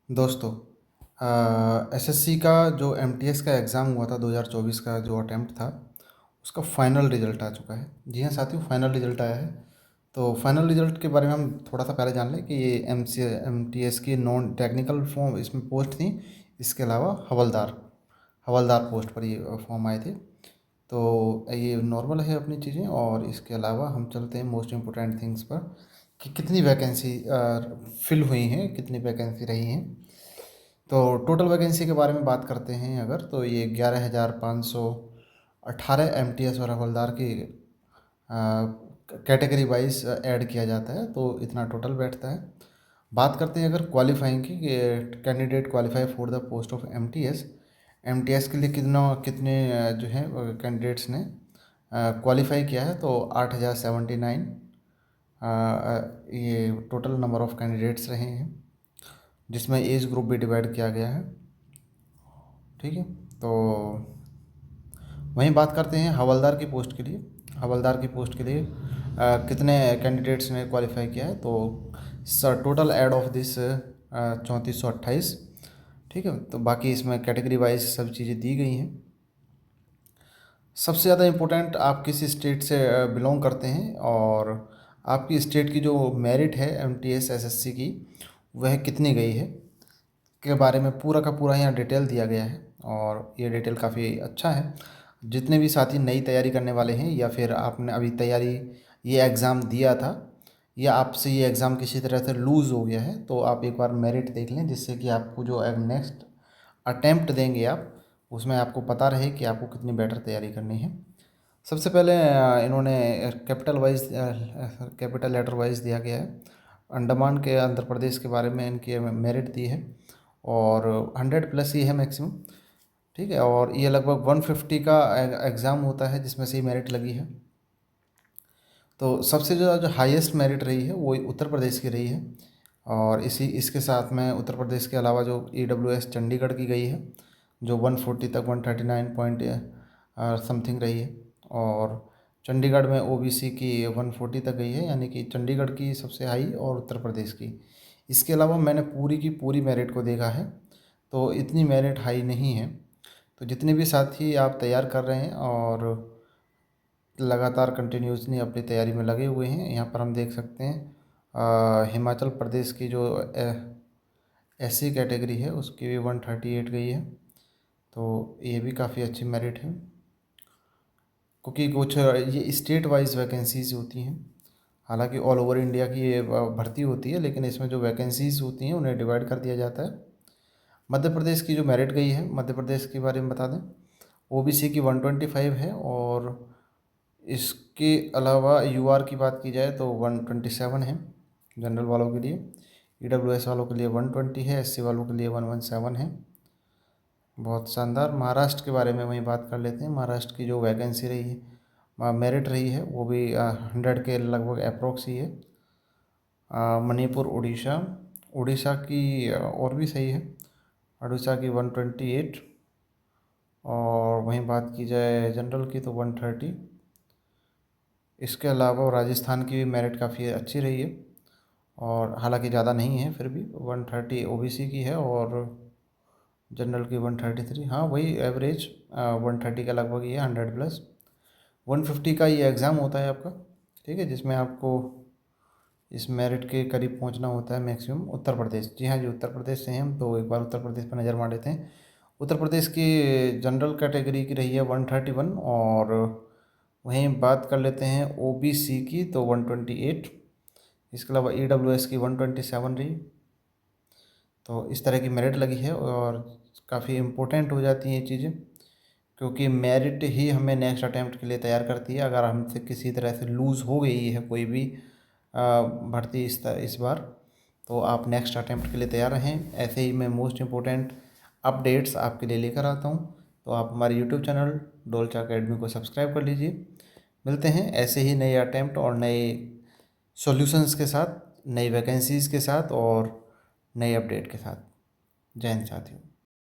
दोस्तों, एसएससी का जो एमटीएस का एग्ज़ाम हुआ था 2024 का जो अटेम्प्ट था, उसका फाइनल रिज़ल्ट आ चुका है। जी हाँ साथियों, फाइनल रिज़ल्ट आया है। तो फाइनल रिज़ल्ट के बारे में हम थोड़ा सा पहले जान लें कि ये एमटीएस की नॉन टेक्निकल फॉर्म इसमें पोस्ट थी। इसके अलावा हवलदार हवलदार पोस्ट पर ये फॉर्म आए थे। तो ये नॉर्मल है अपनी चीज़ें, और इसके अलावा हम चलते हैं मोस्ट इम्पोर्टेंट थिंग्स पर कि कितनी वैकेंसी फिल हुई हैं, कितनी वैकेंसी रही हैं। तो टोटल वैकेंसी के बारे में बात करते हैं अगर, तो ये 11,518 एमटीएस और हवलदार की कैटेगरी वाइज ऐड किया जाता है, तो इतना टोटल बैठता है। बात करते हैं अगर क्वालिफाइंग की, candidate qualify for the post of MTS. MTS के लिए कितने जो है कैंडिडेट्स ने क्वालिफाई किया है, तो 8,079 ये टोटल नंबर ऑफ़ कैंडिडेट्स रहे हैं, जिसमें एज ग्रुप भी डिवाइड किया गया है। ठीक है, तो वहीं बात करते हैं हवलदार की पोस्ट के लिए। हवलदार की पोस्ट के लिए कितने कैंडिडेट्स ने क्वालिफाई किया है, तो टोटल ऐड ऑफ दिस 3428। ठीक है, तो बाकी इसमें कैटेगरी वाइज सब चीज़ें दी गई हैं। सबसे ज़्यादा इम्पोर्टेंट आप किस स्टेट से बिलोंग करते हैं, और आपकी स्टेट की जो मेरिट है एमटीएस एसएससी की, वह कितनी गई है के बारे में पूरा का पूरा यहाँ डिटेल दिया गया है। और ये डिटेल काफ़ी अच्छा है। जितने भी साथी नई तैयारी करने वाले हैं, या फिर आपने अभी तैयारी ये एग्ज़ाम दिया था, या आपसे ये एग्ज़ाम किसी तरह से लूज़ हो गया है, तो आप एक बार मेरिट देख लें, जिससे कि आपको जो नेक्स्ट अटेम्प्ट देंगे आप, उसमें आपको पता रहे कि आपको कितनी बेटर तैयारी करनी है। सबसे पहले इन्होंने कैपिटल लेटर वाइज दिया गया है। अंडमान के आंध्र प्रदेश के बारे में इनकी मेरिट दी है, और 100 प्लस ही है मैक्सिमम। ठीक है, और ये लगभग 150 का एग्ज़ाम होता है जिसमें से मेरिट लगी है। तो सबसे जो हाईएस्ट मेरिट रही है वो उत्तर प्रदेश की रही है, और इसके साथ में उत्तर प्रदेश के अलावा जो ईडब्ल्यूएस चंडीगढ़ की गई है, जो 140 तक 139 पॉइंट समथिंग रही है। और चंडीगढ़ में ओबीसी की 140 तक गई है, यानी कि चंडीगढ़ की सबसे हाई और उत्तर प्रदेश की। इसके अलावा मैंने पूरी की पूरी मेरिट को देखा है, तो इतनी मेरिट हाई नहीं है। तो जितने भी साथी आप तैयार कर रहे हैं और लगातार कंटिन्यूसली अपनी तैयारी में लगे हुए हैं, यहाँ पर हम देख सकते हैं हिमाचल प्रदेश की जो एससी कैटेगरी है उसकी भी 138 गई है। तो ये भी काफ़ी अच्छी मेरिट है, क्योंकि कुछ ये स्टेट वाइज वैकेंसीज होती हैं। हालांकि ऑल ओवर इंडिया की ये भर्ती होती है, लेकिन इसमें जो वैकेंसीज होती हैं उन्हें डिवाइड कर दिया जाता है। मध्य प्रदेश की जो मेरिट गई है, मध्य प्रदेश के बारे में बता दें, ओबीसी की 125 है, और इसके अलावा यूआर की बात की जाए तो 127 है जनरल वालों के लिए। ईडब्ल्यूएस वालों के लिए 120 है, एससी वालों के लिए 117 है। बहुत शानदार। महाराष्ट्र के बारे में वहीं बात कर लेते हैं। महाराष्ट्र की जो वैकेंसी रही है, मेरिट रही है, वो भी 100 के लगभग अप्रोक्स ही है। मणिपुर, उड़ीसा, उड़ीसा की और भी सही है, उड़ीसा की 128। और वहीं बात की जाए जनरल की तो 130। इसके अलावा राजस्थान की भी मेरिट काफ़ी अच्छी रही है, और हालांकि ज़्यादा नहीं है, फिर भी 130 ओबीसी की है, और जनरल की 133। हाँ, वही एवरेज 130 का लगभग ही है, 100 प्लस। 150 का ये एग्ज़ाम होता है आपका। ठीक है, जिसमें आपको इस मेरिट के करीब पहुंचना होता है मैक्सिमम। उत्तर प्रदेश, जी हाँ जी, उत्तर प्रदेश से हैं हम, तो एक बार उत्तर प्रदेश पर नज़र मार लेते हैं। उत्तर प्रदेश की जनरल कैटेगरी की रही है 131, और वहीं बात कर लेते हैं ओबीसी की तो 128। इसके अलावा ईडब्ल्यूएस की 127 रही। तो इस तरह की मेरिट लगी है, और काफ़ी इम्पोर्टेंट हो जाती हैं ये चीज़ें, क्योंकि मेरिट ही हमें नेक्स्ट अटैम्प्ट के लिए तैयार करती है। अगर हमसे किसी तरह से लूज़ हो गई है कोई भी भर्ती इस बार, तो आप नेक्स्ट अटैम्प्ट के लिए तैयार रहें। ऐसे ही मैं मोस्ट इम्पोर्टेंट अपडेट्स आपके लिए लेकर आता हूँ। तो आप हमारे यूट्यूब चैनल डोलचा अकेडमी को सब्सक्राइब कर लीजिए। मिलते हैं ऐसे ही नए अटैम्प्ट और नए सॉल्यूशंस के साथ, नई वैकेंसीज़ के साथ, और नए अपडेट के साथ। जय हिंद साथियों।